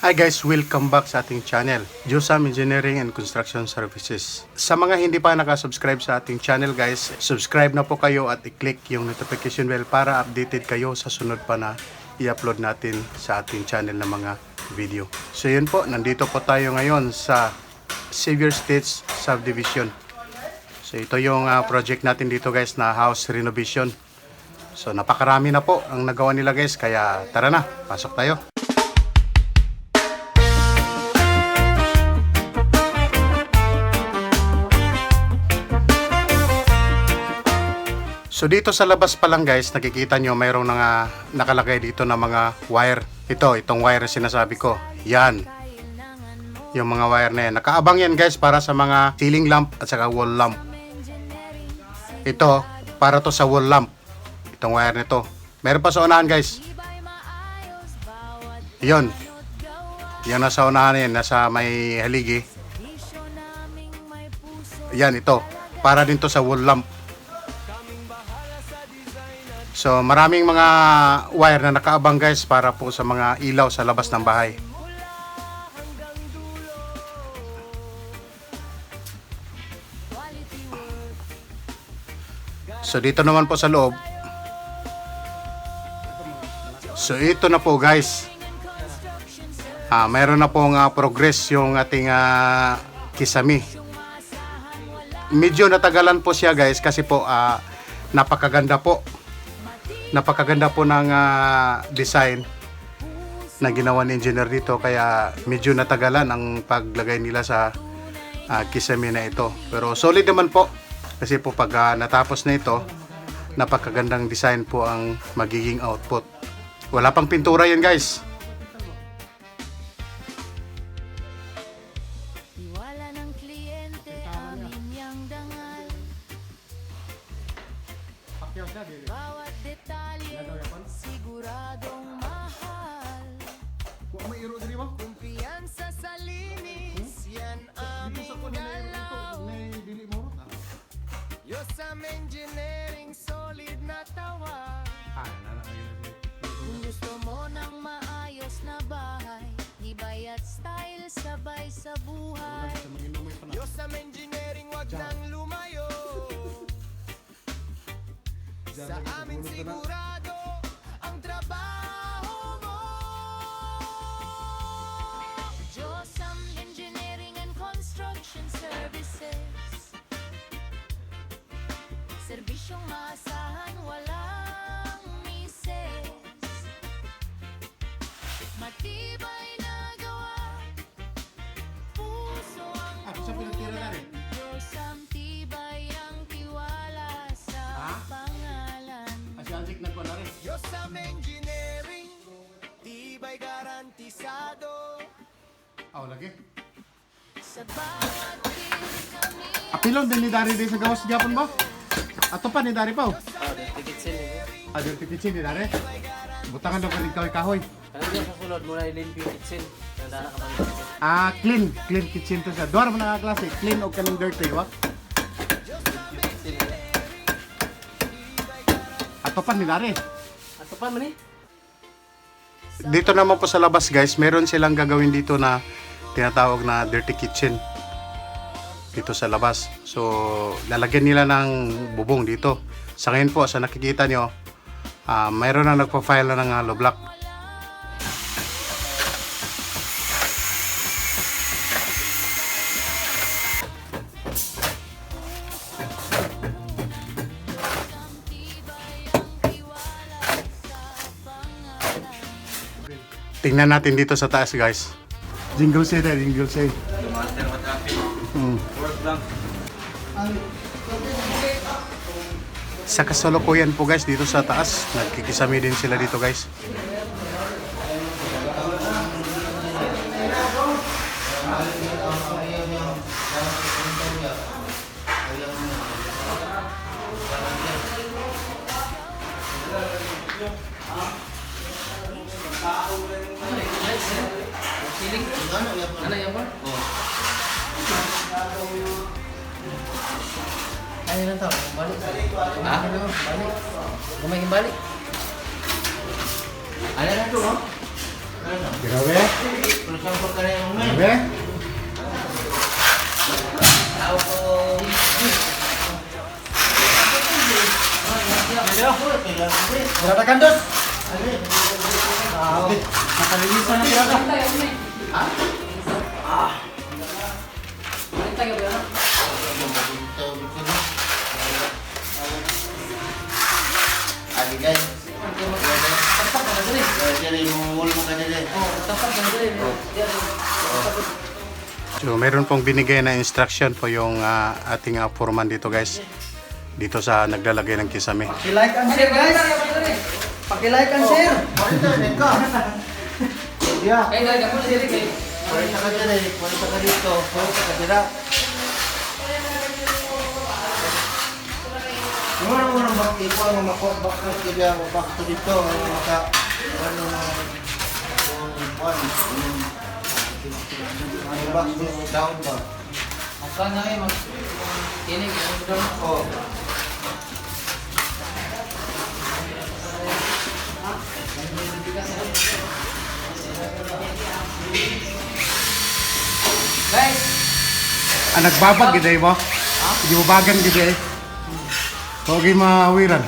Hi guys, welcome back sa ating channel, Josam Engineering and Construction Services. Sa mga hindi pa nakasubscribe sa ating channel guys, subscribe na po kayo at i-click yung notification bell para updated kayo sa sunod pa na i-upload natin sa ating channel na mga video. So yun po, nandito po tayo ngayon sa Xavier Estates Subdivision. So ito yung project natin dito guys na house renovation. So napakarami na po ang nagawa nila guys, kaya tara na, pasok tayo. So dito sa labas pa lang guys, nakikita nyo mayroong nakalagay dito na mga wire. Itong wire na sinasabi ko. Yan. Yung mga wire na yan. Nakaabang yan guys para sa mga ceiling lamp at saka wall lamp. Ito, para to sa wall lamp. Itong wire nito. Meron pa sa unahan guys. Yun. Yung nasa unahan yan, nasa may haligi. Yan, ito. Para din to sa wall lamp. So maraming mga wire na nakaabang guys para po sa mga ilaw sa labas ng bahay. So dito naman po sa loob. So ito na po guys. Mayroon na pong progress yung ating kisame. Medyo natagalan po siya guys kasi po napakaganda po. Napakaganda po ng design na ginawa ni engineer dito, kaya medyo natagalan ang paglagay nila sa kisame na ito. Pero solid naman po kasi po pag natapos na ito, napakagandang design po ang magiging output. Wala pang pintura yan guys. Bawat detalye siguradong mahal. Kumpiyansa sa linis, yan aming galaw. Josam Engineering, solid na tawa. Kung gusto mo ng maayos na bahay, hibay at style sabay sa buhay. Josam Engineering, wag nang lumayo. Sa amin sigurado ang trabaho mo. Josam Engineering and Construction Services. Serbisyong maasahan, walang mises. Matibay na gawa, puso ang ulan. Josam, tibay ang tiwala sa pangalan. Josam Engineering, tibay garantisado. Lagi. Sa bawat tirik kami. Apilon din ni Dari din sa gawas Japon ba? Ato pa ni Dari pa. Adil pititsin ni Dari. Butangan daw ka kahoy. Ano yung susunod mo na ilin yung kitchen? Nandana ka ba? Clean kitchen to sa. Duwar mo na klase, clean o kanang dirty, wa? Ato pa ni Dari. Ato pa man eh? Dito naman po sa labas guys, meron silang gagawin dito na tinatawag na dirty kitchen. Dito sa labas. So, lalagyan nila ng bubong dito. Sa ngayon po, sa nakikita nyo, mayroon na nagpa-file na ng hollow block. Tingnan natin dito sa taas guys. Jingle say there, jingle say. Master wa traffic. Work lang. Sa kasalukuyan po guys dito sa taas, nagkikisami din sila dito guys. Ano yan ba? Ano lang to? Balik. Ha? Balik. Gumaging balik. Ano na ito, ha? Grabe. Okay? Berapa kandus? Nakalilisan na sila. Adi guys. Jadi mengul makan dili. So, meron pong binigay na instruction po yung ating foreman dito guys. Dito sa naglalagay ng kisame. Pakilike and share guys. Pakilike and share. Ya. Kaya talaga po sila kayo. Pwede ka dili, pwede ka dito, pwede ka dira. Muna bak ikaw ang makobak ka kaya bak dito maka ano ano bak down ba. Makan na eh, mag... Tinig, ano ba doon? Oh. Guys, Nagbabag gid mo? Di mo bagan gid eh. Huwag mawiran.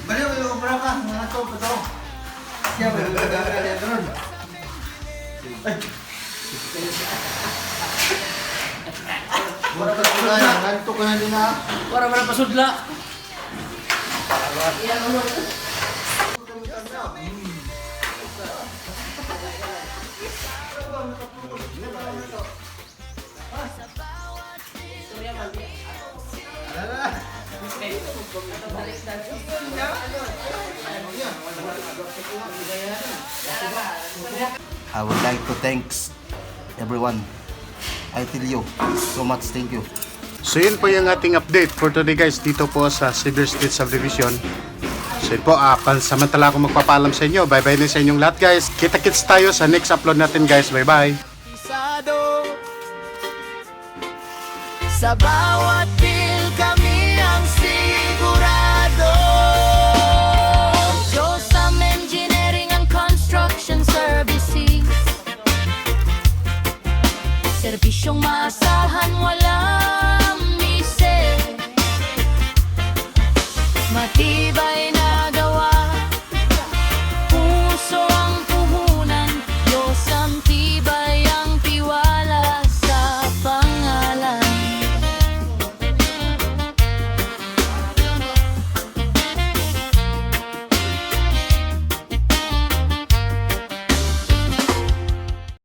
Baliw yung obra ka, mga to, ito. Siya ba yung gagawin doon? Wala ka pula, ganito ka na din ha. Para wala pasudla. I would like to thanks everyone. I tell you so much thank you. So yun po yung ating update for today guys dito po sa Silver State Subdivision. So yun po, pansamantala ako magpapaalam sa inyo. Bye bye na sa inyong lahat guys. Kita-kits tayo sa next upload natin guys. Bye bye. Pisado sa bawat